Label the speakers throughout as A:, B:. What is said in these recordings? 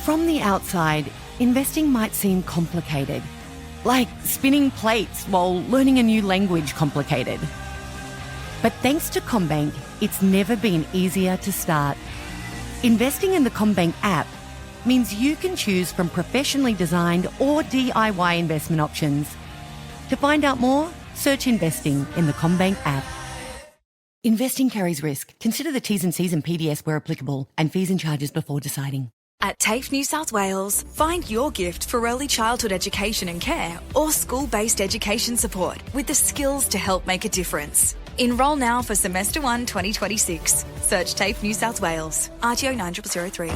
A: From the outside, investing might seem complicated, like spinning plates while learning a new language complicated. But thanks to CommBank, it's never been easier to start. Investing in the CommBank app means you can choose from professionally designed or DIY investment options. To find out more, search investing in the CommBank app. Investing carries risk. Consider the T's and C's and PDS where applicable, and fees and charges before deciding.
B: At TAFE New South Wales, find your gift for early childhood education and care or school-based education support with the skills to help make a difference. Enrol now for Semester 1 2026. Search TAFE New South Wales. RTO 9003.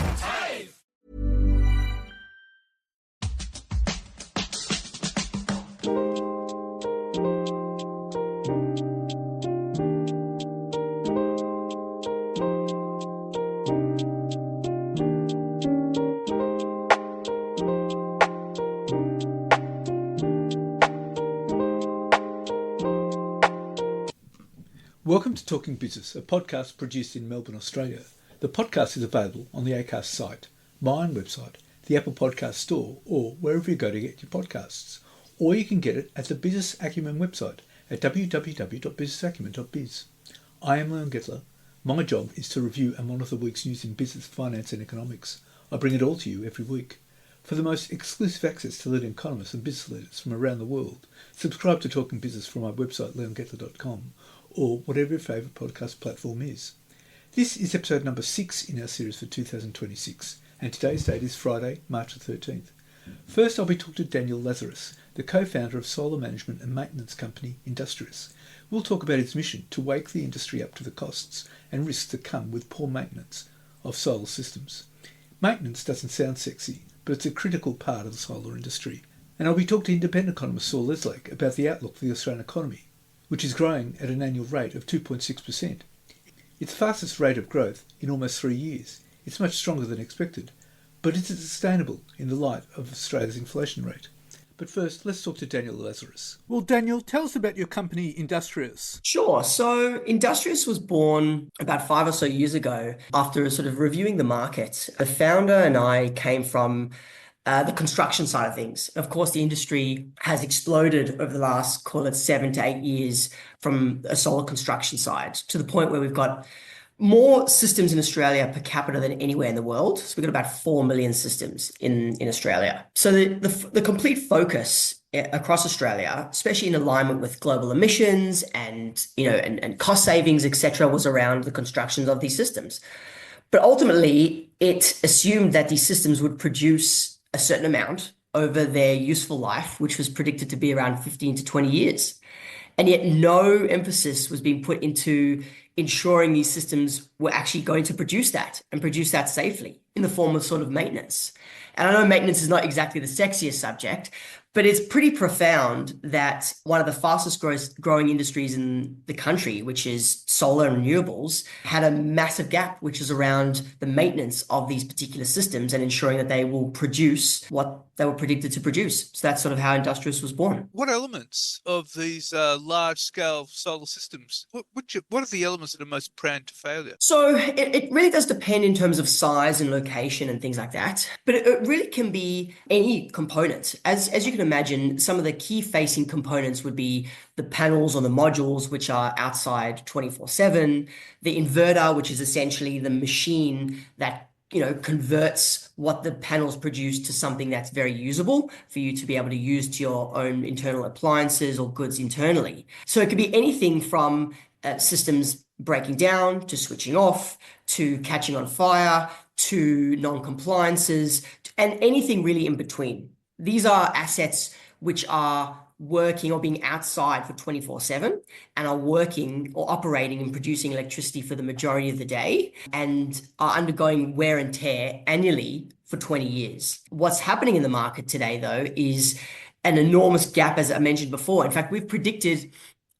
C: Welcome to Talking Business, a podcast produced in Melbourne, Australia. The podcast is available on the Acast site, my own website, the Apple Podcast Store, or wherever you go to get your podcasts. Or you can get it at the Business Acumen website at www.businessacumen.biz. I am Leon Gettler. My job is to review and monitor the week's news in business, finance and economics. I bring it all to you every week. For the most exclusive access to leading economists and business leaders from around the world, subscribe to Talking Business from my website, leongettler.com, or whatever your favourite podcast platform is. This is episode number 6 in our series for 2026, and today's date is Friday, March the 13th. First, I'll be talking to Daniel Lazarus, the co-founder of solar management and maintenance company Industrias. We'll talk about his mission to wake the industry up to the costs and risks that come with poor maintenance of solar systems. Maintenance doesn't sound sexy, but it's a critical part of the solar industry. And I'll be talking to independent economist Saul Leslake about the outlook for the Australian economy, which is growing at an annual rate of 2.6%. It's the fastest rate of growth in almost 3 years. It's much stronger than expected, but is it sustainable in the light of Australia's inflation rate? But first, let's talk to Daniel Lazarus. Well, Daniel, tell us about your company, Industrias.
D: Sure. So Industrias was born about 5 or so years ago after sort of reviewing the market. The founder and I came from the construction side of things. Of course, the industry has exploded over the last, call it 7 to 8 years from a solar construction side to the point where we've got more systems in Australia per capita than anywhere in the world. So we've got about 4 million systems in Australia. So the complete focus across Australia, especially in alignment with global emissions and cost savings, etc., was around the construction of these systems. But ultimately, it assumed that these systems would produce a certain amount over their useful life, which was predicted to be around 15 to 20 years. And yet no emphasis was being put into ensuring these systems were actually going to produce that and produce that safely in the form of sort of maintenance. And I know maintenance is not exactly the sexiest subject, but it's pretty profound that one of the fastest growing industries in the country, which is solar and renewables, had a massive gap, which is around the maintenance of these particular systems and ensuring that they will produce what they were predicted to produce. So that's sort of how Industrias was born.
E: What elements of these large-scale solar systems, what are the elements that are most prone to failure?
D: So it really does depend in terms of size and location and things like that. But it really can be any component. As you can imagine, some of the key facing components would be the panels or the modules, which are outside 24/7, the inverter, which is essentially the machine that converts what the panels produce to something that's very usable for you to be able to use to your own internal appliances or goods internally. So it could be anything from systems breaking down to switching off to catching on fire to non-compliances and anything really in between. These are assets which are working or being outside for 24/7 and are working or operating and producing electricity for the majority of the day and are undergoing wear and tear annually for 20 years. What's happening in the market today, though, is an enormous gap, as I mentioned before. In fact, we've predicted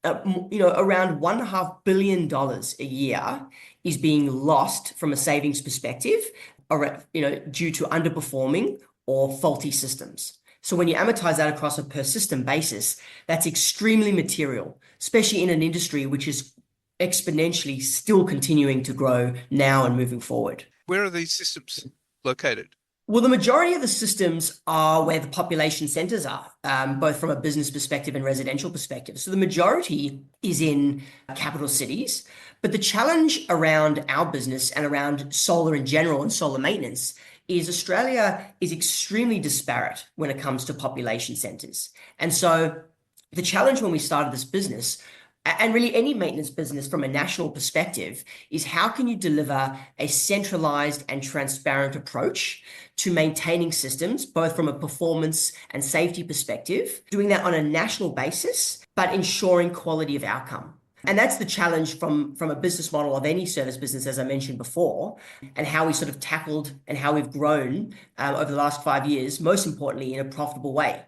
D: around $1.5 billion a year is being lost from a savings perspective, due to underperforming or faulty systems. So when you amortize that across a per system basis, that's extremely material, especially in an industry which is exponentially still continuing to grow now and moving forward.
E: Where are these systems located?
D: Well, the majority of the systems are where the population centers are, both from a business perspective and residential perspective. So the majority is in capital cities. But the challenge around our business and around solar in general and solar maintenance is Australia is extremely disparate when it comes to population centers. And so the challenge when we started this business, and really any maintenance business from a national perspective, is how can you deliver a centralized and transparent approach to maintaining systems, both from a performance and safety perspective, doing that on a national basis, but ensuring quality of outcome. And that's the challenge from a business model of any service business, as I mentioned before, and how we sort of tackled and how we've grown over the last 5 years, most importantly, in a profitable way.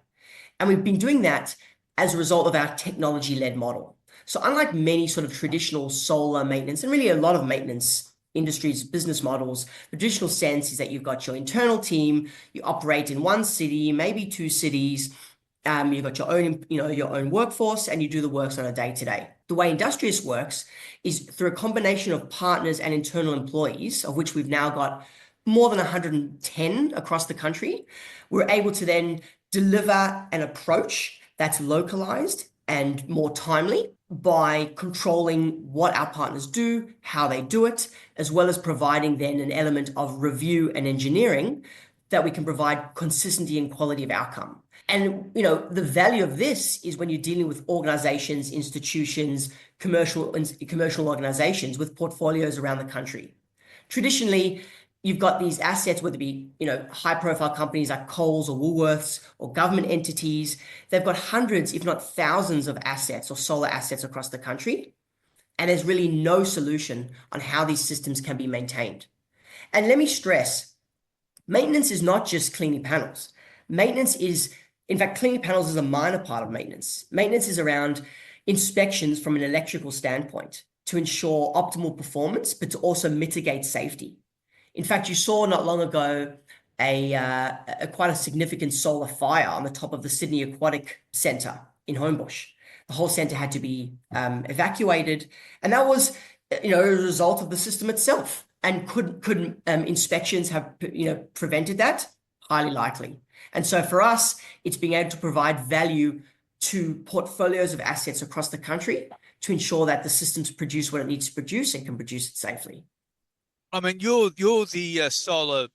D: And we've been doing that as a result of our technology-led model. So unlike many sort of traditional solar maintenance, and really a lot of maintenance industries, business models, the traditional sense is that you've got your internal team, you operate in one city, maybe 2 cities, you've got your own workforce, and you do the works on a day-to-day. The way Industrias works is through a combination of partners and internal employees, of which we've now got more than 110 across the country. We're able to then deliver an approach that's localized and more timely by controlling what our partners do, how they do it, as well as providing then an element of review and engineering that we can provide consistency and quality of outcome. And, the value of this is when you're dealing with organizations, institutions, commercial organizations with portfolios around the country. Traditionally, you've got these assets, whether it be, high profile companies like Coles or Woolworths or government entities. They've got hundreds, if not thousands of assets or solar assets across the country. And there's really no solution on how these systems can be maintained. And let me stress, maintenance is not just cleaning panels. In fact, cleaning panels is a minor part of maintenance. Maintenance is around inspections from an electrical standpoint to ensure optimal performance, but to also mitigate safety. In fact, you saw not long ago quite a significant solar fire on the top of the Sydney Aquatic Centre in Homebush. The whole centre had to be evacuated, and that was, a result of the system itself. And could inspections have, prevented that? Highly likely. And so for us, it's being able to provide value to portfolios of assets across the country to ensure that the systems produce what it needs to produce and can produce it safely.
E: I mean, you're the solar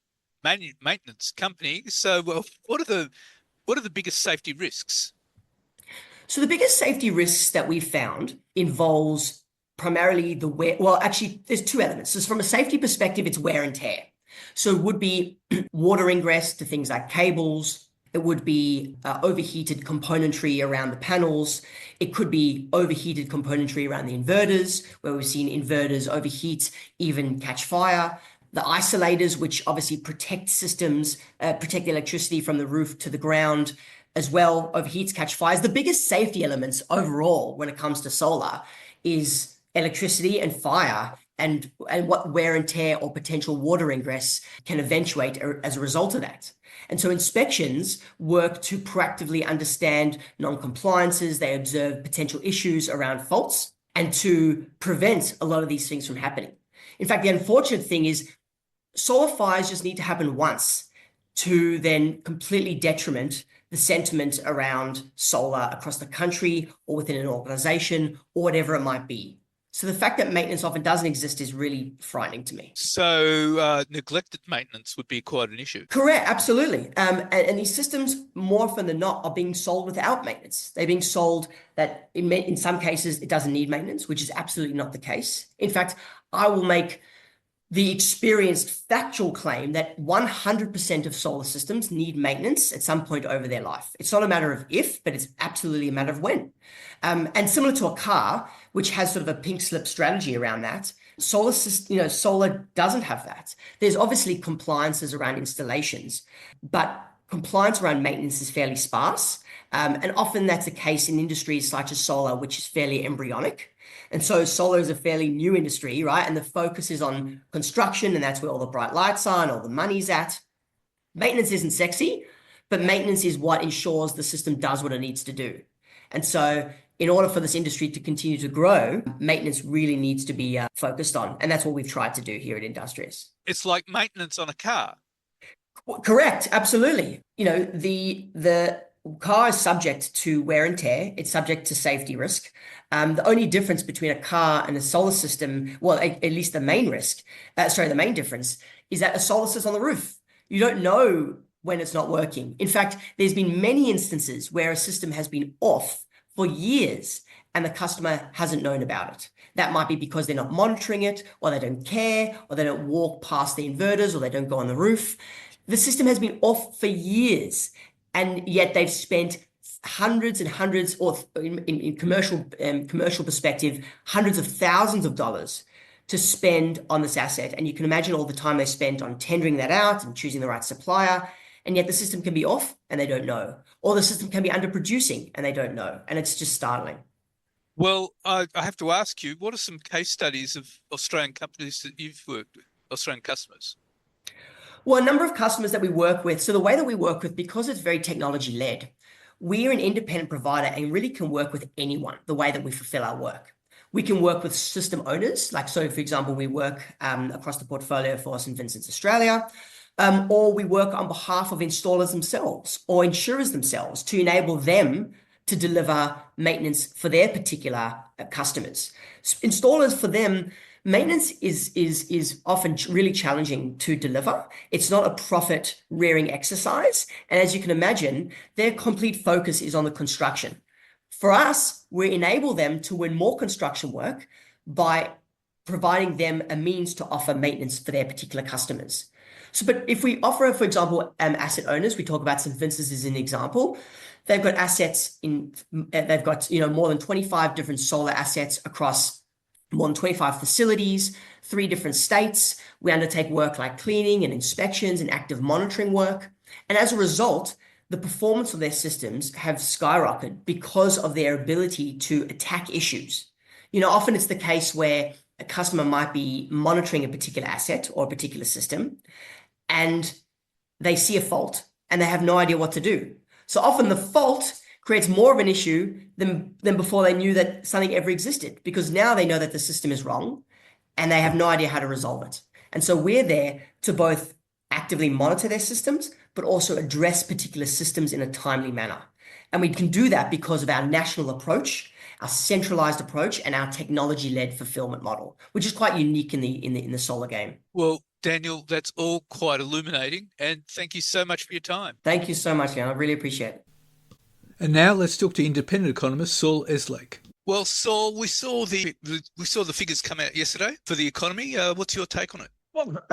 E: maintenance company. So, what are the biggest safety risks?
D: So the biggest safety risks that we've found involves primarily the wear. Well, actually, there's 2 elements. So from a safety perspective, it's wear and tear. So it would be water ingress to things like cables. It would be overheated componentry around the panels. It could be overheated componentry around the inverters, where we've seen inverters overheat, even catch fire. The isolators, which obviously protect systems, protect the electricity from the roof to the ground, as well, overheats, catch fires. The biggest safety elements overall when it comes to solar is electricity and fire, and what wear and tear or potential water ingress can eventuate as a result of that. And so inspections work to proactively understand non-compliances. They observe potential issues around faults and to prevent a lot of these things from happening. In fact, the unfortunate thing is solar fires just need to happen once to then completely detriment the sentiment around solar across the country or within an organization or whatever it might be. So the fact that maintenance often doesn't exist is really frightening to me.
E: So neglected maintenance would be quite an issue.
D: Correct, absolutely. And these systems, more often than not, are being sold without maintenance. They're being sold that in some cases it doesn't need maintenance, which is absolutely not the case. In fact, I will make the experienced factual claim that 100% of solar systems need maintenance at some point over their life. It's not a matter of if, but it's absolutely a matter of when. And similar to a car, which has sort of a pink slip strategy around that, solar doesn't have that. There's obviously compliances around installations, but compliance around maintenance is fairly sparse. And often that's the case in industries such as solar, which is fairly embryonic. And so solar is a fairly new industry, right? And the focus is on construction, and that's where all the bright lights are and all the money's at. Maintenance isn't sexy, but maintenance is what ensures the system does what it needs to do. And so in order for this industry to continue to grow, maintenance really needs to be focused on. And that's what we've tried to do here at Industrias.
E: It's like maintenance on a car.
D: Correct, absolutely. The car is subject to wear and tear. It's subject to safety risk. The only difference between a car and a solar system, well, at least the main difference is that a solar sits on the roof. You don't know when it's not working. In fact, there's been many instances where a system has been off for years and the customer hasn't known about it. That might be because they're not monitoring it, or they don't care, or they don't walk past the inverters, or they don't go on the roof. The system has been off for years, and yet they've spent hundreds and hundreds, or in commercial perspective, hundreds of thousands of dollars to spend on this asset. And you can imagine all the time they spent on tendering that out and choosing the right supplier. And yet the system can be off and they don't know. Or the system can be underproducing and they don't know. And it's just startling.
E: Well, I have to ask you, what are some case studies of Australian companies that you've worked with, Australian customers?
D: Well, a number of customers that we work with. So the way that we work with, because it's very technology led, we're an independent provider and really can work with anyone the way that we fulfill our work. We can work with system owners, so for example, we work across the portfolio for St. Vincent's Australia, or we work on behalf of installers themselves or insurers themselves to enable them to deliver maintenance for their particular customers. Installers, for them, maintenance is often really challenging to deliver. It's not a profit rearing exercise. And as you can imagine, their complete focus is on the construction. For us, we enable them to win more construction work by providing them a means to offer maintenance for their particular customers. But if we offer, for example, asset owners, we talk about St. Vincent's as an example. They've got assets they've got more than 25 different solar assets across more than 25 facilities, 3 different states. We undertake work like cleaning and inspections and active monitoring work. And as a result, the performance of their systems have skyrocketed because of their ability to attack issues. Often it's the case where a customer might be monitoring a particular asset or a particular system, and they see a fault and they have no idea what to do. So often the fault creates more of an issue than before they knew that something ever existed, because now they know that the system is wrong and they have no idea how to resolve it. And so we're there to both actively monitor their systems, but also address particular systems in a timely manner. And we can do that because of our national approach, our centralized approach, and our technology-led fulfillment model, which is quite unique in the solar game.
E: Well, Daniel, that's all quite illuminating, and thank you so much for your time.
D: Thank you so much, Leon. I really appreciate it.
C: And now let's talk to independent economist Saul Eslake.
E: Well, Saul, we saw the figures come out yesterday for the economy. What's your take on it?
F: Well,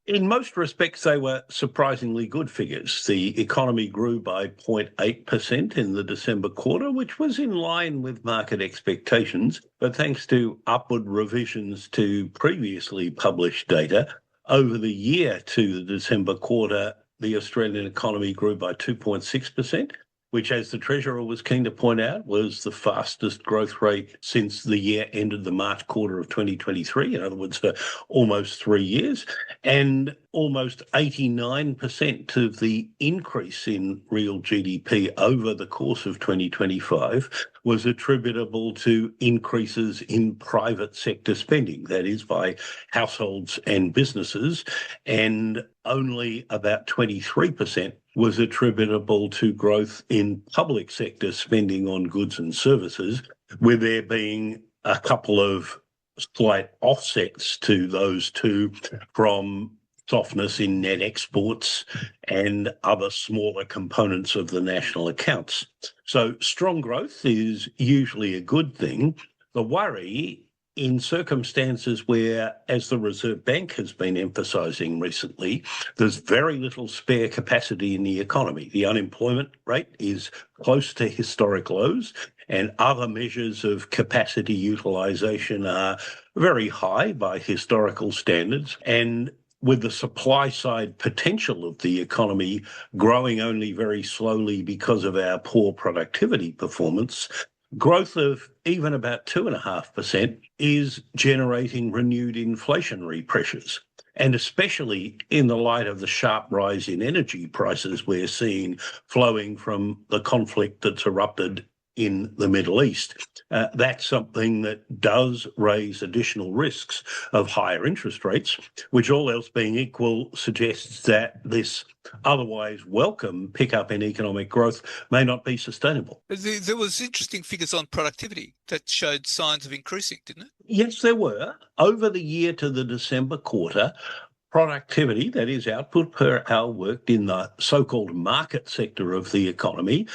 F: in most respects, they were surprisingly good figures. The economy grew by 0.8% in the December quarter, which was in line with market expectations. But thanks to upward revisions to previously published data, over the year to the December quarter, the Australian economy grew by 2.6%. Which, as the Treasurer was keen to point out, was the fastest growth rate since the year ended the March quarter of 2023, in other words, for almost 3 years. And almost 89% of the increase in real GDP over the course of 2025 was attributable to increases in private sector spending, that is, by households and businesses, and only about 23% was attributable to growth in public sector spending on goods and services, with there being a couple of slight offsets to those two from softness in net exports and other smaller components of the national accounts. So strong growth is usually a good thing. The worry in circumstances where, as the Reserve Bank has been emphasising recently, there's very little spare capacity in the economy. The unemployment rate is close to historic lows, and other measures of capacity utilisation are very high by historical standards. And with the supply side potential of the economy growing only very slowly because of our poor productivity performance, growth of even about 2.5% is generating renewed inflationary pressures. And especially in the light of the sharp rise in energy prices we're seeing flowing from the conflict that's erupted in the Middle East. That's something that does raise additional risks of higher interest rates, which, all else being equal, suggests that this otherwise welcome pickup in economic growth may not be sustainable.
E: There was interesting figures on productivity that showed signs of increasing, didn't it?
F: Yes, there were. Over the year to the December quarter, productivity, that is output per hour worked in the so-called market sector of the economy,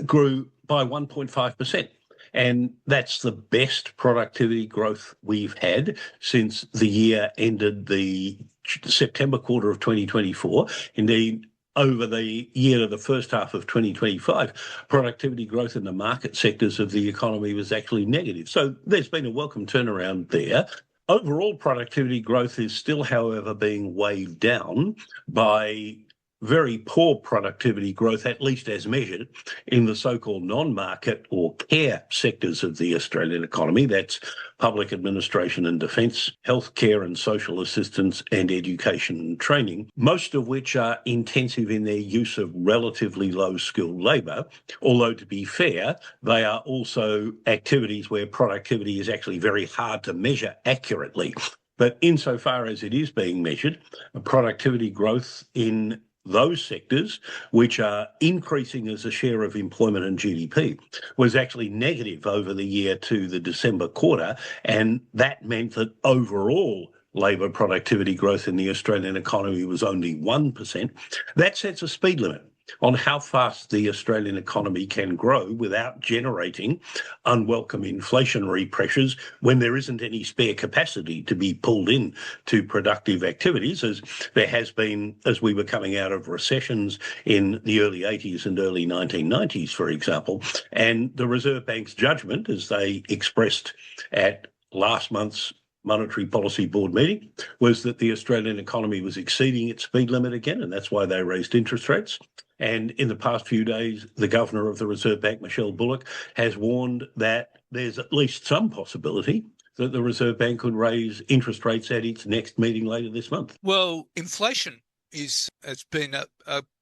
F: grew by 1.5%. And that's the best productivity growth we've had since the year ended the September quarter of 2024. Indeed, over the year to the first half of 2025, productivity growth in the market sectors of the economy was actually negative. So there's been a welcome turnaround there. Overall productivity growth is still, however, being weighed down by very poor productivity growth, at least as measured, in the so-called non-market or care sectors of the Australian economy. That's public administration and defence, healthcare and social assistance, and education and training, most of which are intensive in their use of relatively low-skilled labour, although, to be fair, they are also activities where productivity is actually very hard to measure accurately. But insofar as it is being measured, productivity growth in those sectors, which are increasing as a share of employment and GDP, was actually negative over the year to the December quarter, and that meant that overall labour productivity growth in the Australian economy was only 1%. That sets a speed limit on how fast the Australian economy can grow without generating unwelcome inflationary pressures when there isn't any spare capacity to be pulled in to productive activities, as there has been as we were coming out of recessions in the early 80s and early 1990s, for example. And the Reserve Bank's judgment, as they expressed at last month's Monetary Policy Board meeting, was that the Australian economy was exceeding its speed limit again, and that's why they raised interest rates. And in the past few days, the Governor of the Reserve Bank, Michelle Bullock, has warned that there's at least some possibility that the Reserve Bank could raise interest rates at its next meeting later this month.
E: Well, inflation has been up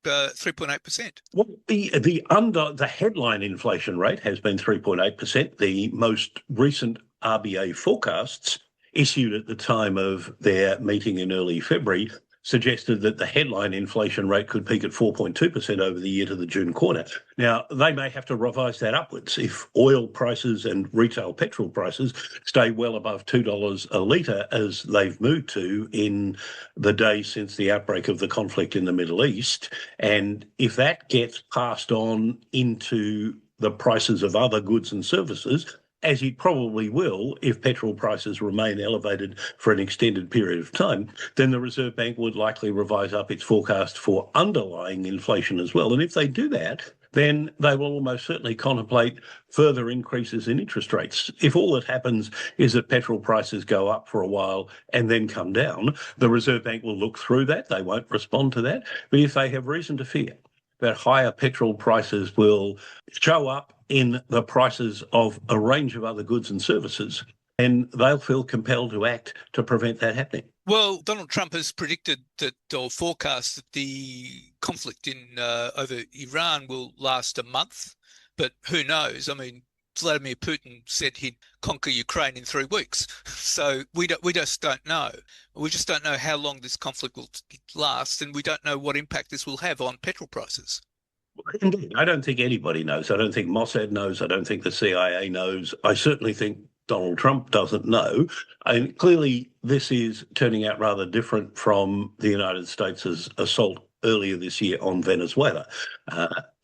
E: 3.8%.
F: Well, the headline inflation rate has been 3.8%. The most recent RBA forecasts issued at the time of their meeting in early February suggested that the headline inflation rate could peak at 4.2% over the year to the June quarter. Now, they may have to revise that upwards if oil prices and retail petrol prices stay well above $2 a litre, as they've moved to in the days since the outbreak of the conflict in the Middle East. And if that gets passed on into the prices of other goods and services, as it probably will if petrol prices remain elevated for an extended period of time, then the Reserve Bank would likely revise up its forecast for underlying inflation as well. And if they do that, then they will almost certainly contemplate further increases in interest rates. If all that happens is that petrol prices go up for a while and then come down, the Reserve Bank will look through that. They won't respond to that. But if they have reason to fear that higher petrol prices will show up in the prices of a range of other goods and services, and they'll feel compelled to act to prevent that happening.
E: Well, Donald Trump has predicted that, or forecast that the conflict in over Iran will last a month, but who knows? I mean, Vladimir Putin said he'd conquer Ukraine in 3 weeks. So we just don't know. We just don't know how long this conflict will last, and we don't know what impact this will have on petrol prices.
F: Indeed. I don't think anybody knows. I don't think Mossad knows. I don't think the CIA knows. I certainly think Donald Trump doesn't know. And clearly, this is turning out rather different from the United States' assault earlier this year on Venezuela,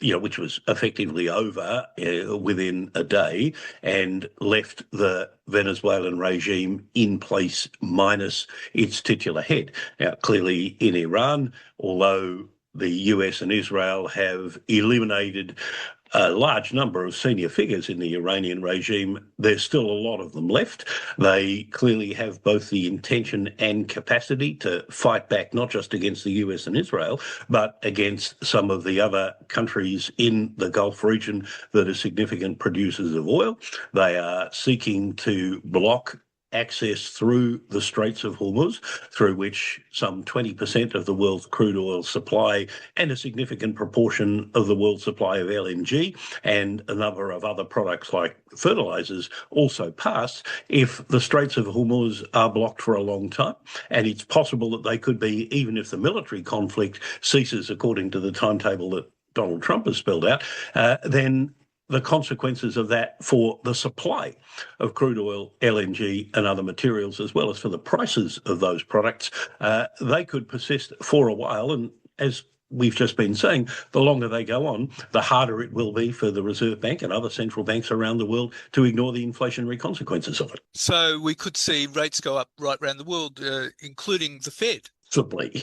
F: which was effectively over within a day and left the Venezuelan regime in place minus its titular head. Now, clearly in Iran, although the US and Israel have eliminated a large number of senior figures in the Iranian regime, there's still a lot of them left. They clearly have both the intention and capacity to fight back, not just against the US and Israel, but against some of the other countries in the Gulf region that are significant producers of oil. They are seeking to block access through the Straits of Hormuz, through which some 20% of the world's crude oil supply and a significant proportion of the world's supply of LNG and a number of other products like fertilizers also pass. If the Straits of Hormuz are blocked for a long time, and it's possible that they could be even if the military conflict ceases according to the timetable that Donald Trump has spelled out, then the consequences of that for the supply of crude oil, LNG and other materials, as well as for the prices of those products, they could persist for a while. And as we've just been saying, the longer they go on, the harder it will be for the Reserve Bank and other central banks around the world to ignore the inflationary consequences of it.
E: So we could see rates go up right around the world, including the Fed.
F: Possibly.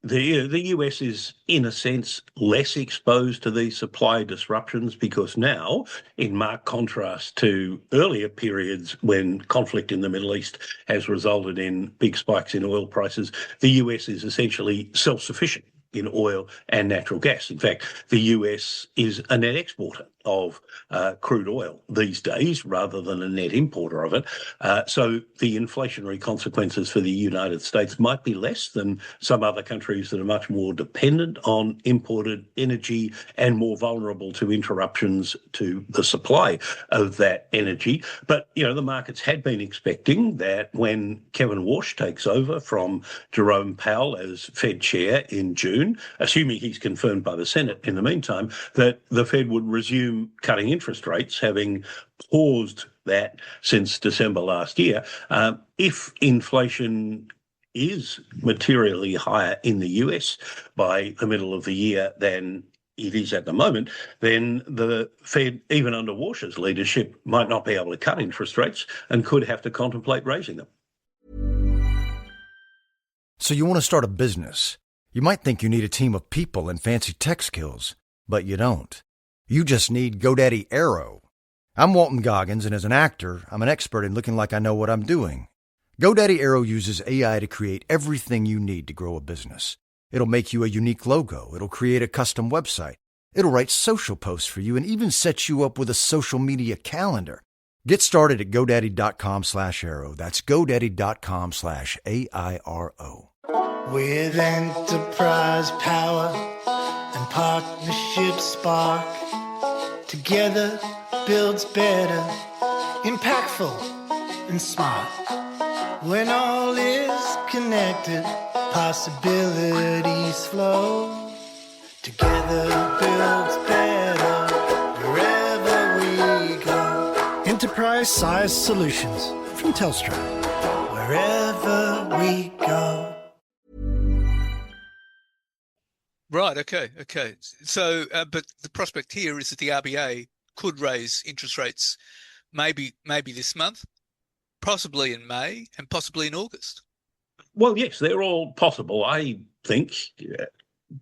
F: The US is, in a sense, less exposed to these supply disruptions because now, in marked contrast to earlier periods when conflict in the Middle East has resulted in big spikes in oil prices, the US is essentially self-sufficient in oil and natural gas. In fact, the US is a net exporter of crude oil these days rather than a net importer of it. So the inflationary consequences for the United States might be less than some other countries that are much more dependent on imported energy and more vulnerable to interruptions to the supply of that energy. But, you know, the markets had been expecting that when Kevin Warsh takes over from Jerome Powell as Fed chair in June, assuming he's confirmed by the Senate in the meantime, that the Fed would resume cutting interest rates, having paused that since December last year. If inflation is materially higher in the US by the middle of the year than it is at the moment, then the Fed, even under Warsh's leadership, might not be able to cut interest rates and could have to contemplate raising them.
G: So you want to start a business. You might think you need a team of people and fancy tech skills, but you don't. You just need GoDaddy Aero. I'm Walton Goggins, and as an actor, I'm an expert in looking like I know what I'm doing. GoDaddy Aero uses AI to create everything you need to grow a business. It'll make you a unique logo. It'll create a custom website. It'll write social posts for you and even set you up with a social media calendar. Get started at GoDaddy.com/Aero. That's GoDaddy.com/AIRO.
H: With enterprise power and partnership spark, together builds better, impactful and smart. When all is connected, possibilities flow. Together builds better wherever we go. Enterprise size solutions from Telstra. Wherever we go.
E: Right. Okay. So, but the prospect here is that the RBA could raise interest rates, maybe this month, possibly in May, and possibly in August.
F: Well, yes, they're all possible. I think,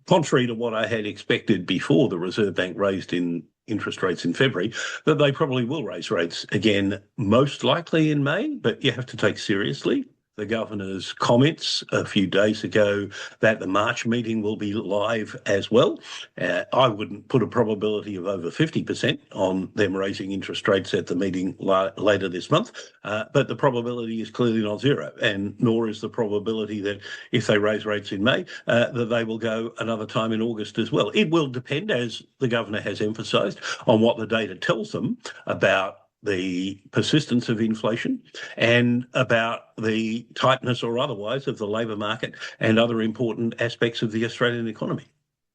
F: contrary to what I had expected before the Reserve Bank raised in interest rates in February, that they probably will raise rates again, most likely in May, but you have to take seriously the governor's comments a few days ago that the March meeting will be live as well. I wouldn't put a probability of over 50% on them raising interest rates at the meeting later this month, but the probability is clearly not zero, and nor is the probability that if they raise rates in May, that they will go another time in August as well. It will depend, as the governor has emphasised, on what the data tells them about the persistence of inflation and about the tightness or otherwise of the labour market and other important aspects of the Australian economy.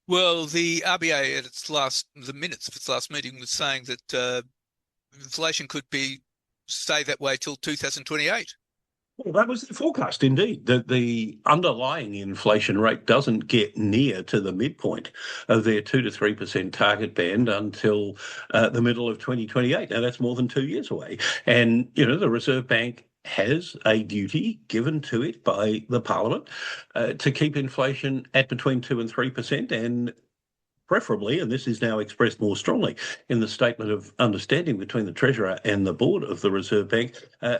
E: Well, the RBA at the minutes of its last meeting was saying that inflation could stay that way till 2028.
F: Well, that was the forecast, indeed, that the underlying inflation rate doesn't get near to the midpoint of their 2 to 3% target band until the middle of 2028. Now, that's more than 2 years away. And, you know, the Reserve Bank has a duty given to it by the Parliament to keep inflation at between 2 and 3%, and preferably, and this is now expressed more strongly in the statement of understanding between the Treasurer and the board of the Reserve Bank,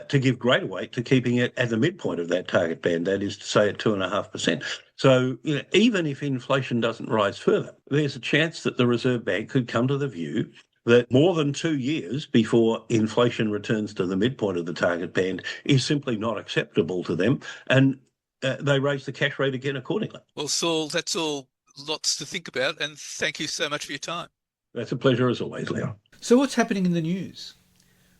F: to give greater weight to keeping it at the midpoint of that target band, that is to say at 2.5%. So, you know, even if inflation doesn't rise further, there's a chance that the Reserve Bank could come to the view that more than 2 years before inflation returns to the midpoint of the target band is simply not acceptable to them, and they raise the cash rate again accordingly.
E: Well, Saul, that's all lots to think about, and thank you so much for your time.
F: That's a pleasure as always, Leon.
C: So what's happening in the news?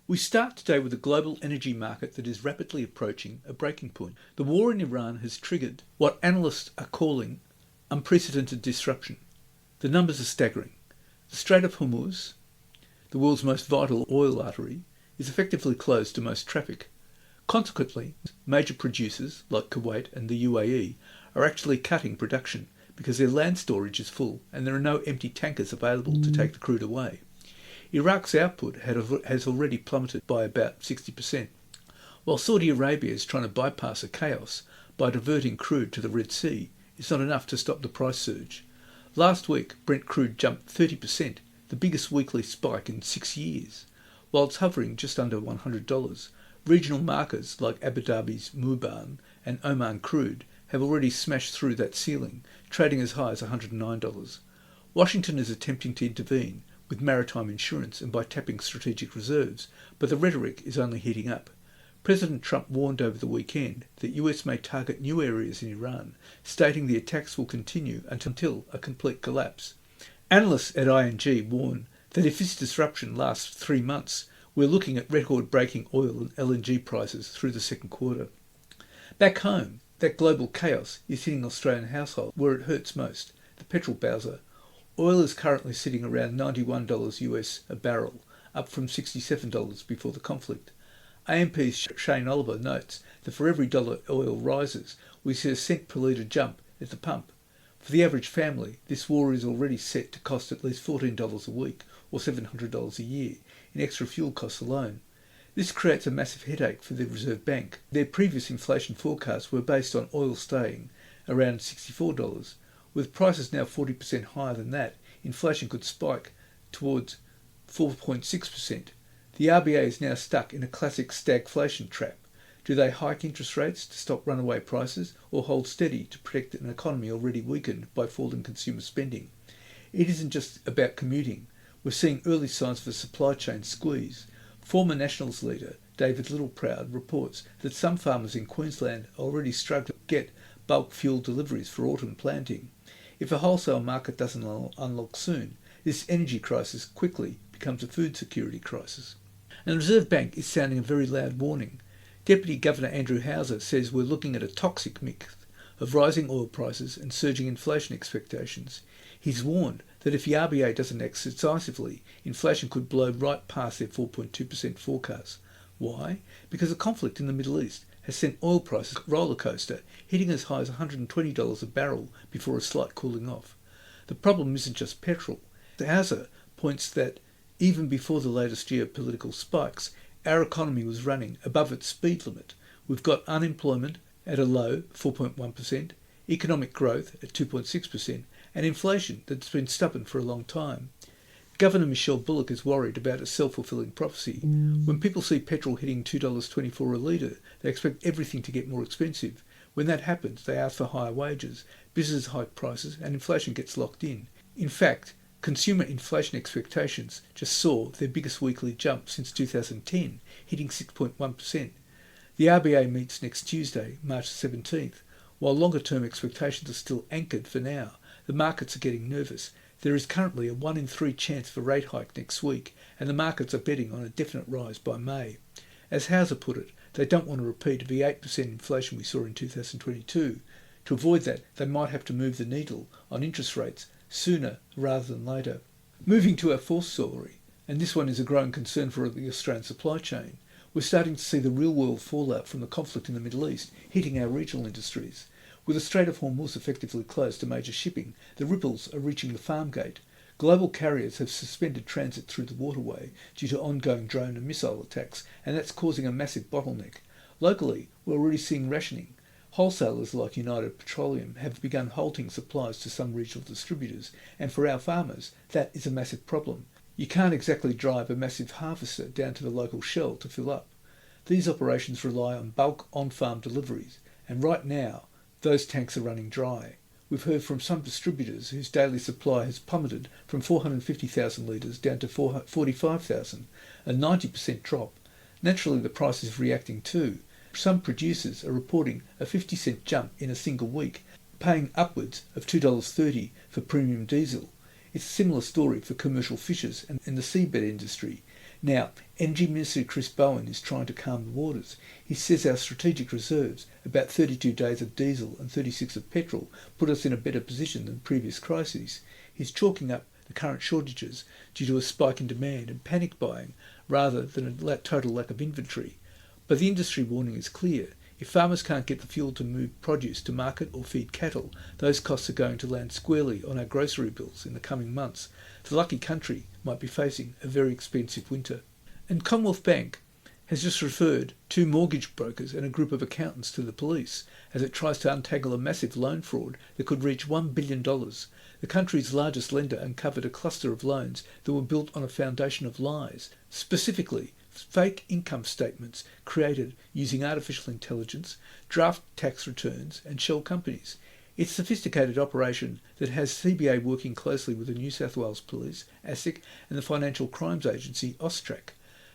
C: We start today with a global energy market that is rapidly approaching a breaking point. The war in Iran has triggered what analysts are calling unprecedented disruption. The numbers are staggering. The Strait of Hormuz, the world's most vital oil artery, is effectively closed to most traffic. Consequently, major producers like Kuwait and the UAE are actually cutting production because their land storage is full and there are no empty tankers available to take the crude away. Iraq's output has already plummeted by about 60%, while Saudi Arabia is trying to bypass the chaos by diverting crude to the Red Sea. It's not enough to stop the price surge. Last week, Brent crude jumped 30%, the biggest weekly spike in 6 years. While it's hovering just under $100, regional markers like Abu Dhabi's Mubin and Oman crude have already smashed through that ceiling, trading as high as $109. Washington is attempting to intervene with maritime insurance and by tapping strategic reserves, but the rhetoric is only heating up. President Trump warned over the weekend that US may target new areas in Iran, stating the attacks will continue until a complete collapse. Analysts at ING warn that if this disruption lasts 3 months, we're looking at record-breaking oil and LNG prices through the second quarter. Back home, that global chaos is hitting Australian households where it hurts most, the petrol bowser. Oil is currently sitting around $91 US a barrel, up from $67 before the conflict. AMP's Shane Oliver notes that for every dollar oil rises, we see a cent per litre jump at the pump. For the average family, this war is already set to cost at least $14 a week, or $700 a year, in extra fuel costs alone. This creates a massive headache for the Reserve Bank. Their previous inflation forecasts were based on oil staying around $64. With prices now 40% higher than that, inflation could spike towards 4.6%. The RBA is now stuck in a classic stagflation trap. Do they hike interest rates to stop runaway prices or hold steady to protect an economy already weakened by falling consumer spending? It isn't just about commuting. We're seeing early signs of a supply chain squeeze. Former Nationals leader David Littleproud reports that some farmers in Queensland are already struggling to get bulk fuel deliveries for autumn planting. If a wholesale market doesn't unlock soon, this energy crisis quickly becomes a food security crisis. And the Reserve Bank is sounding a very loud warning. Deputy Governor Andrew Houser says we're looking at a toxic mix of rising oil prices and surging inflation expectations. He's warned that if the RBA doesn't act decisively, inflation could blow right past their 4.2% forecast. Why? Because the conflict in the Middle East has sent oil prices roller coaster, hitting as high as $120 a barrel before a slight cooling off. The problem isn't just petrol. Houser points that even before the latest geopolitical spikes, our economy was running above its speed limit. We've got unemployment at a low 4.1%, economic growth at 2.6%, and inflation that's been stubborn for a long time. Governor Michelle Bullock is worried about a self-fulfilling prophecy. When people see petrol hitting $2.24 a litre, they expect everything to get more expensive. When that happens, they ask for higher wages, businesses hike prices, and inflation gets locked in. In fact, consumer inflation expectations just saw their biggest weekly jump since 2010, hitting 6.1%. The RBA meets next Tuesday, March 17th. While longer-term expectations are still anchored for now, the markets are getting nervous. There is currently a 1 in 3 chance for a rate hike next week, and the markets are betting on a definite rise by May. As Houser put it, they don't want to repeat the 8% inflation we saw in 2022. To avoid that, they might have to move the needle on interest rates sooner rather than later. Moving to our fourth story, and this one is a growing concern for the Australian supply chain, we're starting to see the real-world fallout from the conflict in the Middle East hitting our regional industries. With the Strait of Hormuz effectively closed to major shipping, the ripples are reaching the farm gate. Global carriers have suspended transit through the waterway due to ongoing drone and missile attacks, and that's causing a massive bottleneck. Locally, we're already seeing rationing. Wholesalers like United Petroleum have begun halting supplies to some regional distributors, and for our farmers, that is a massive problem. You can't exactly drive a massive harvester down to the local shell to fill up. These operations rely on bulk on-farm deliveries, and right now, those tanks are running dry. We've heard from some distributors whose daily supply has plummeted from 450,000 litres down to 45,000, a 90% drop. Naturally, the price is reacting too. Some producers are reporting a 50-cent jump in a single week, paying upwards of $2.30 for premium diesel. It's a similar story for commercial fishers and the seabed industry. Now, Energy Minister Chris Bowen is trying to calm the waters. He says our strategic reserves, about 32 days of diesel and 36 of petrol, put us in a better position than previous crises. He's chalking up the current shortages due to a spike in demand and panic buying rather than a total lack of inventory. But the industry warning is clear. If farmers can't get the fuel to move produce to market or feed cattle, those costs are going to land squarely on our grocery bills in the coming months. The lucky country might be facing a very expensive winter. And Commonwealth Bank has just referred 2 mortgage brokers and a group of accountants to the police as it tries to untangle a massive loan fraud that could reach $1 billion. The country's largest lender uncovered a cluster of loans that were built on a foundation of lies, specifically fake income statements created using artificial intelligence, draft tax returns and shell companies. It's a sophisticated operation that has CBA working closely with the New South Wales Police, ASIC, and the Financial Crimes Agency, AUSTRAC.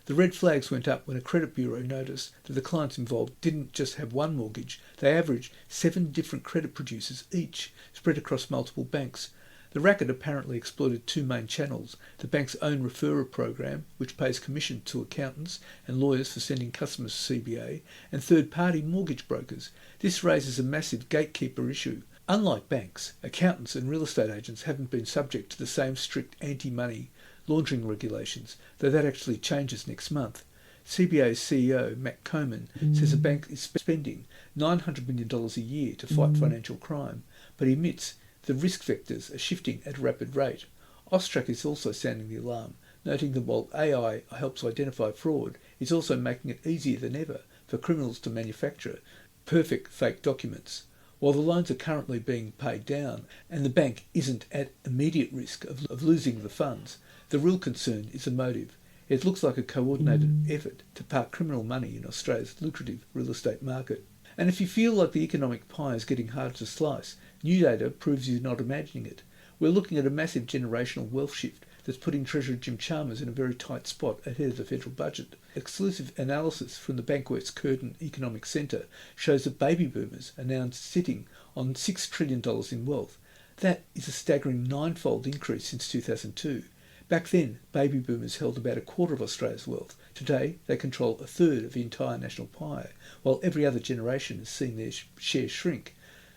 C: The red flags went up when a credit bureau noticed that the clients involved didn't just have one mortgage, they averaged 7 different credit producers each, spread across multiple banks. The racket apparently exploited 2 main channels: the bank's own referrer program, which pays commission to accountants and lawyers for sending customers to CBA, and third-party mortgage brokers. This raises a massive gatekeeper issue. Unlike banks, accountants and real estate agents haven't been subject to the same strict anti-money laundering regulations, though that actually changes next month. CBA's CEO, Matt Coman, says the bank is spending $900 million a year to fight financial crime, but he admits the risk vectors are shifting at a rapid rate. AUSTRAC is also sounding the alarm, noting that while AI helps identify fraud, it's also making it easier than ever for criminals to manufacture perfect fake documents. While the loans are currently being paid down and the bank isn't at immediate risk of losing the funds, the real concern is the motive. It looks like a coordinated effort to park criminal money in Australia's lucrative real estate market. And if you feel like the economic pie is getting harder to slice, new data proves you're not imagining it. We're looking at a massive generational wealth shift that's putting Treasurer Jim Chalmers in a very tight spot ahead of the federal budget. Exclusive analysis from the Bankwest Curtin Economic Centre shows that baby boomers are now sitting on $6 trillion in wealth. That is a staggering 9-fold increase since 2002. Back then, baby boomers held about a quarter of Australia's wealth. Today, they control a third of the entire national pie, while every other generation has seen their share shrink.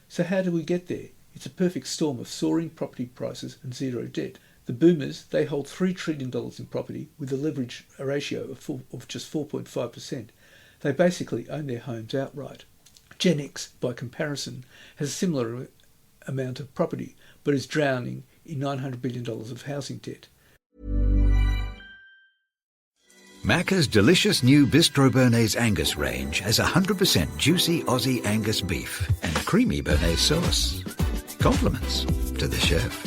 C: So how do we get there? It's a perfect storm of soaring property prices and zero debt. The boomers, they hold $3 trillion in property with a leverage ratio of just 4.5%. They basically own their homes outright. Gen X, by comparison, has a similar amount of property, but is drowning in $900 billion of housing debt.
I: Macca's delicious new Bistro Bernays Angus range has 100% juicy Aussie Angus beef and creamy Bernays sauce. Compliments to the chef.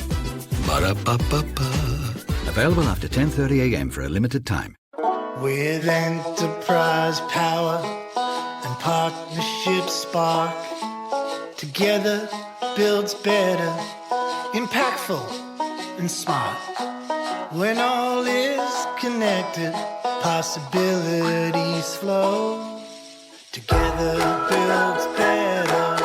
I: Ba-da-ba-ba-ba. Available after 10:30 a.m. for a limited time.
H: With enterprise power and partnership spark, together builds better, impactful and smart. When all is connected, possibilities flow. Together builds better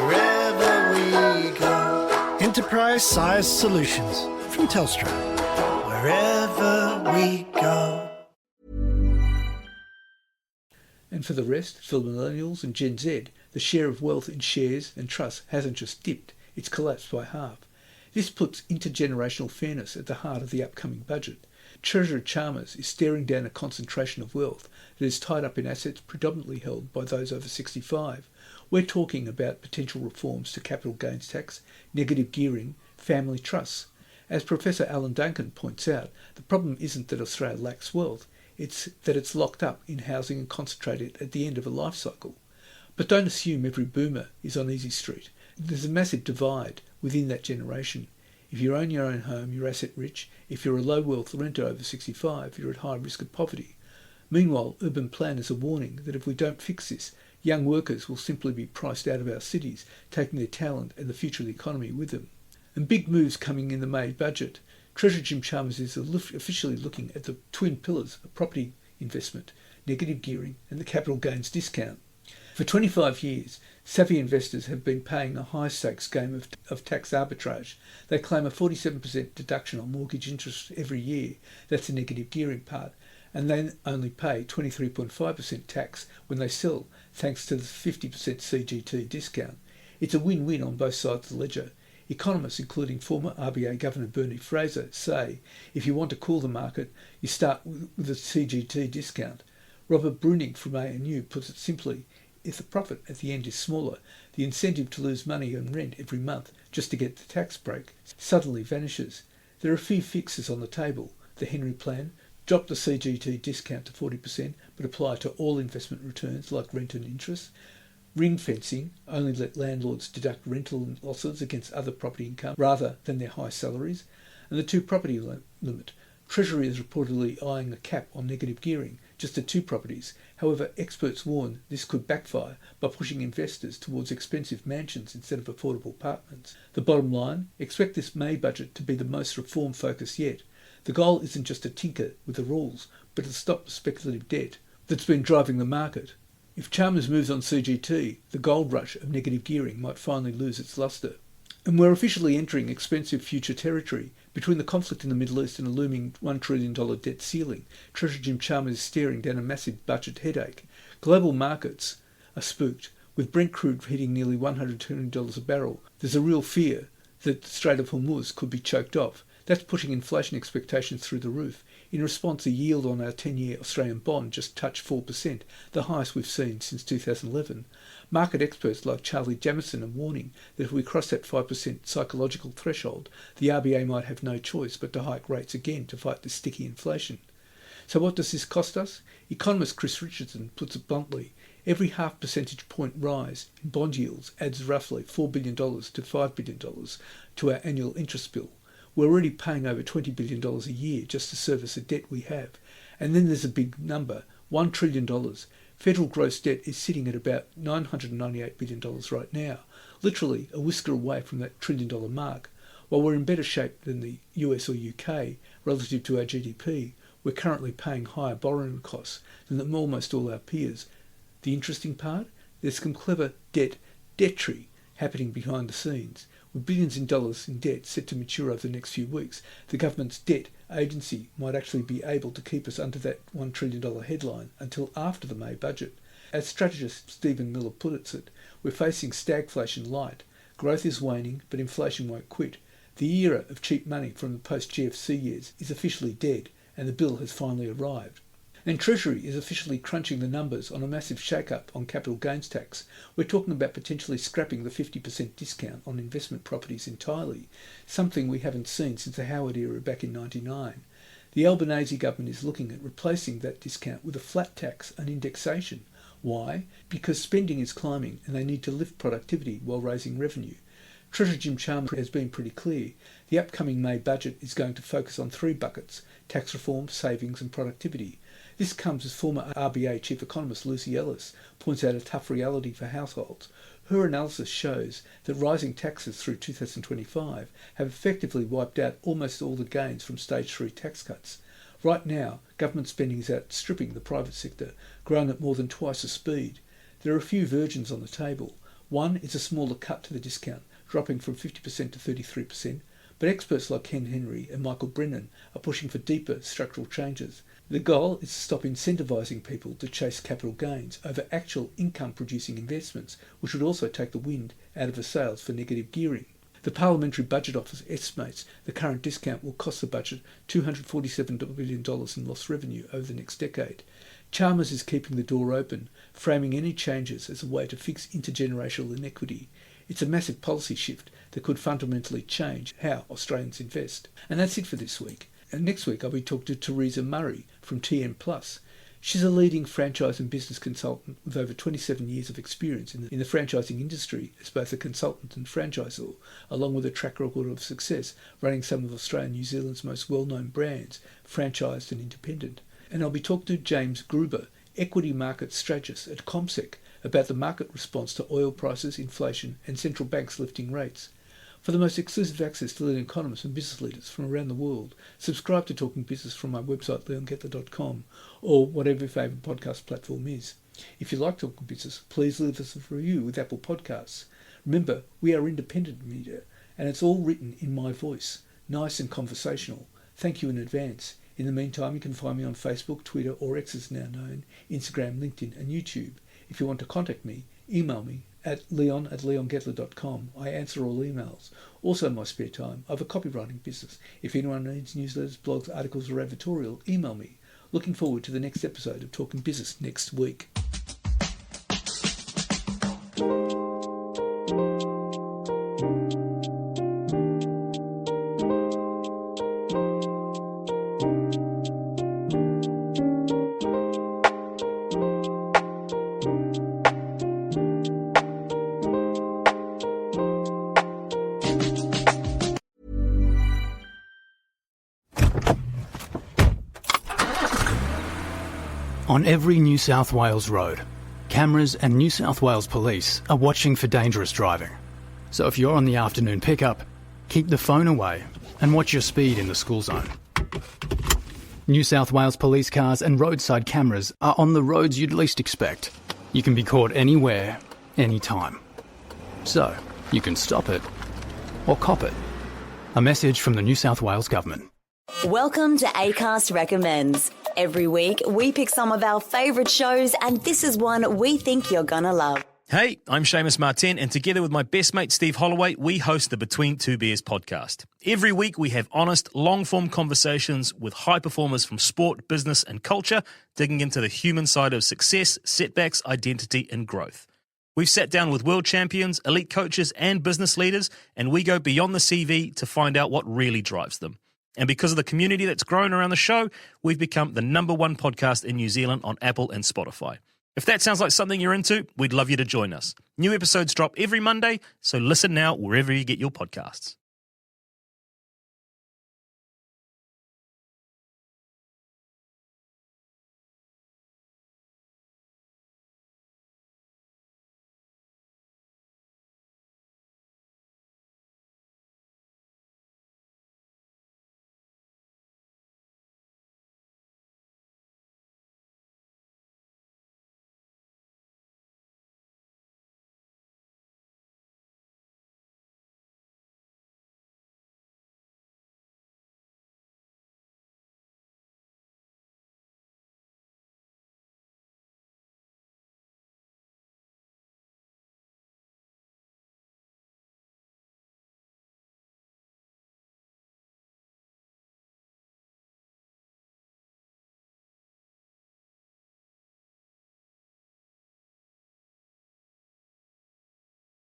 H: wherever we go. Enterprise-sized solutions from Telstra. Wherever we go.
C: And for the rest, for millennials and Gen Z, the share of wealth in shares and trusts hasn't just dipped, it's collapsed by half. This puts intergenerational fairness at the heart of the upcoming budget. Treasurer Chalmers is staring down a concentration of wealth that is tied up in assets predominantly held by those over 65. We're talking about potential reforms to capital gains tax, negative gearing, family trusts. As Professor Alan Duncan points out, the problem isn't that Australia lacks wealth, it's that it's locked up in housing and concentrated at the end of a life cycle. But don't assume every boomer is on easy street. There's a massive divide within that generation. If you own your own home, you're asset rich. If you're a low wealth renter over 65, you're at high risk of poverty. Meanwhile, urban planners are warning that if we don't fix this, Young workers will simply be priced out of our cities, taking their talent and the future of the economy with them. And big moves coming in the May budget. Treasurer Jim Chalmers is officially looking at the twin pillars of property investment, negative gearing and the capital gains discount. For 25 years, savvy investors have been paying a high-stakes game of tax arbitrage. They claim a 47% deduction on mortgage interest every year. That's the negative gearing part. And they only pay 23.5% tax when they sell, thanks to the 50% CGT discount. It's a win-win on both sides of the ledger. Economists, including former RBA Governor Bernie Fraser, say if you want to cool the market, you start with a CGT discount. Robert Bruning from ANU puts it simply, if the profit at the end is smaller, the incentive to lose money on rent every month just to get the tax break suddenly vanishes. There are a few fixes on the table. The Henry Plan, drop the CGT discount to 40% but apply to all investment returns like rent and interest. Ring fencing, only let landlords deduct rental losses against other property income rather than their high salaries. And the 2 property limit. Treasury is reportedly eyeing a cap on negative gearing, just at 2 properties. However, experts warn this could backfire by pushing investors towards expensive mansions instead of affordable apartments. The bottom line, expect this May budget to be the most reform-focused yet. The goal isn't just to tinker with the rules, but to stop the speculative debt that's been driving the market. If Chalmers moves on CGT, the gold rush of negative gearing might finally lose its lustre. And we're officially entering expensive future territory. Between the conflict in the Middle East and a looming $1 trillion debt ceiling, Treasurer Jim Chalmers is staring down a massive budget headache. Global markets are spooked. With Brent crude hitting nearly $120 a barrel, there's a real fear that the Strait of Hormuz could be choked off. That's pushing inflation expectations through the roof. In response, the yield on our 10-year Australian bond just touched 4%, the highest we've seen since 2011. Market experts like Charlie Jamieson are warning that if we cross that 5% psychological threshold, the RBA might have no choice but to hike rates again to fight the sticky inflation. So what does this cost us? Economist Chris Richardson puts it bluntly. Every half percentage point rise in bond yields adds roughly $4 billion to $5 billion to our annual interest bill. We're already paying over $20 billion a year just to service the debt we have. And then there's a big number, $1 trillion. Federal gross debt is sitting at about $998 billion right now, literally a whisker away from that $1 trillion mark. While we're in better shape than the US or UK relative to our GDP, we're currently paying higher borrowing costs than almost all our peers. The interesting part? There's some clever debt-tree happening behind the scenes. With billions in dollars in debt set to mature over the next few weeks, the government's debt agency might actually be able to keep us under that $1 trillion headline until after the May budget. As strategist Stephen Miller puts it, we're facing stagflation light. Growth is waning, but inflation won't quit. The era of cheap money from the post-GFC years is officially dead, and the bill has finally arrived. And Treasury is officially crunching the numbers on a massive shake-up on capital gains tax. We're talking about potentially scrapping the 50% discount on investment properties entirely, something we haven't seen since the Howard era back in '99. The Albanese government is looking at replacing that discount with a flat tax and indexation. Why? Because spending is climbing and they need to lift productivity while raising revenue. Treasurer Jim Chalmers has been pretty clear. The upcoming May budget is going to focus on 3 buckets: tax reform, savings and productivity. This comes as former RBA Chief Economist Lucy Ellis points out a tough reality for households. Her analysis shows that rising taxes through 2025 have effectively wiped out almost all the gains from Stage 3 tax cuts. Right now, government spending is outstripping the private sector, growing at more than twice the speed. There are a few versions on the table. One is a smaller cut to the discount, dropping from 50% to 33%, but experts like Ken Henry and Michael Brennan are pushing for deeper structural changes. The goal is to stop incentivising people to chase capital gains over actual income-producing investments, which would also take the wind out of the sails for negative gearing. The Parliamentary Budget Office estimates the current discount will cost the budget $247 billion in lost revenue over the next decade. Chalmers is keeping the door open, framing any changes as a way to fix intergenerational inequity. It's a massive policy shift that could fundamentally change how Australians invest. And that's it for this week. And next week I'll be talking to Teresa Murray from TN Plus. She's a leading franchise and business consultant with over 27 years of experience in the franchising industry as both a consultant and franchisor, along with a track record of success running some of Australia and New Zealand's most well-known brands, franchised and independent. And I'll be talking to James Gruber, equity market strategist at CommSec, about the market response to oil prices, inflation, and central banks lifting rates. For the most exclusive access to leading economists and business leaders from around the world, subscribe to Talking Business from my website, leongettler.com, or whatever your favourite podcast platform is. If you like Talking Business, please leave us a review with Apple Podcasts. Remember, we are independent media, and it's all written in my voice, nice and conversational. Thank you in advance. In the meantime, you can find me on Facebook, Twitter, or X as now known, Instagram, LinkedIn, and YouTube. If you want to contact me, email me at leon@leongettler.com. I answer all emails. Also in my spare time, I have a copywriting business. If anyone needs newsletters, blogs, articles, or advertorial, email me. Looking forward to the next episode of Talking Business next week.
J: On every New South Wales road, cameras and New South Wales Police are watching for dangerous driving. So if you're on the afternoon pickup, keep the phone away and watch your speed in the school zone. New South Wales Police cars and roadside cameras are on the roads you'd least expect. You can be caught anywhere, anytime. So you can stop it or cop it. A message from the New South Wales Government.
K: Welcome to Acast Recommends. Every week, we pick some of our favourite shows, and this is one we think you're gonna love.
L: Hey, I'm Seamus Martin, and together with my best mate Steve Holloway, we host the Between Two Beers podcast. Every week, we have honest, long-form conversations with high performers from sport, business, and culture, digging into the human side of success, setbacks, identity, and growth. We've sat down with world champions, elite coaches, and business leaders, and we go beyond the CV to find out what really drives them. And because of the community that's grown around the show, we've become the #1 podcast in New Zealand on Apple and Spotify. If that sounds like something you're into, we'd love you to join us. New episodes drop every Monday, so listen now wherever you get your podcasts.